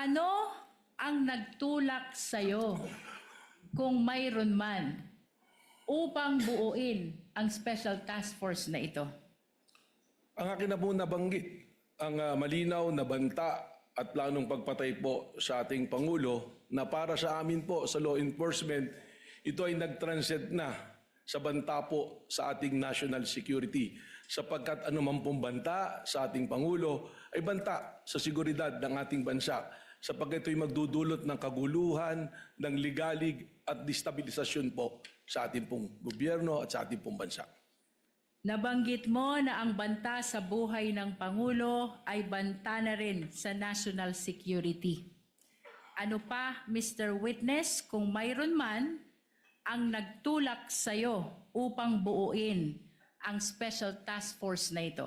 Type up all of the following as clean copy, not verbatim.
Ano ang nagtulak sa'yo, kung mayroon man, upang buuin ang Special Task Force na ito? Ang akin na po nabanggit, ang malinaw na banta at planong pagpatay po sa ating Pangulo na para sa amin po sa law enforcement, ito ay nag-transcend na sa banta po sa ating national security. Sapagkat anuman pong banta sa ating Pangulo ay banta sa seguridad ng ating bansa. Sapagkat ito'y magdudulot ng kaguluhan, ng ligalig at destabilisasyon po sa ating pong gobyerno at sa ating pong bansa. Nabanggit mo na ang banta sa buhay ng Pangulo ay banta na rin sa national security. Ano pa, Mr. Witness, kung mayroon man, ang nagtulak sa'yo upang buuin ang Special Task Force na ito?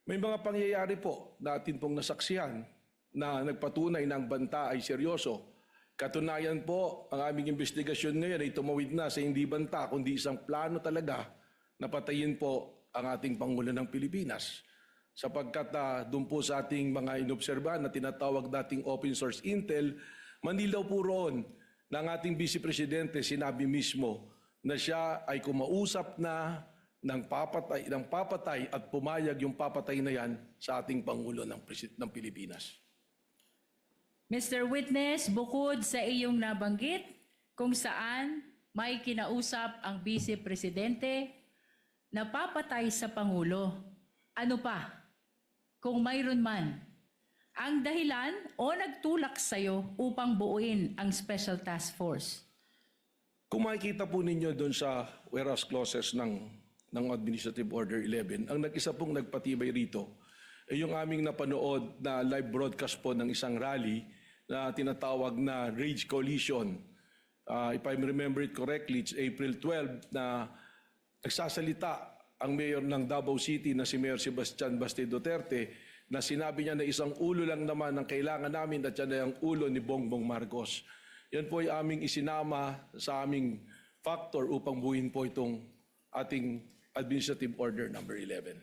May mga pangyayari po na atin pong nasaksihan na nagpatunay na ang banta ay seryoso. Katunayan po, ang aming investigasyon ngayon ay tumawid na sa hindi banta, kundi isang plano talaga na patayin po ang ating Pangulo ng Pilipinas. Sapagkat doon po sa ating mga inobserbahan na tinatawag dating open source intel, manilaw po roon ng ating Vice Presidente sinabi mismo na siya ay kumausap na ng papatay at pumayag yung papatay na yan sa ating Pangulo ng Pilipinas. Mr. Witness, bukod sa iyong nabanggit kung saan may kinausap ang Vice Presidente na papatay sa Pangulo, ano pa, kung mayroon man, ang dahilan o nagtulak sa'yo upang buuin ang Special Task Force? Kung makikita po ninyo doon sa whereas clauses ng Administrative Order 11, ang nag-isa pong nagpatibay rito ay yung aming napanood na live broadcast po ng isang rally na tinatawag na Rage Coalition. If I remember it correctly, it's April 12 na nagsasalita ang mayor ng Davao City na si Mayor Sebastian Basti Duterte na sinabi niya na isang ulo lang naman ang kailangan namin at yan ay ang ulo ni Bongbong Marcos. Yan po ay aming isinama sa aming factor upang buuin po itong ating Administrative Order number 11.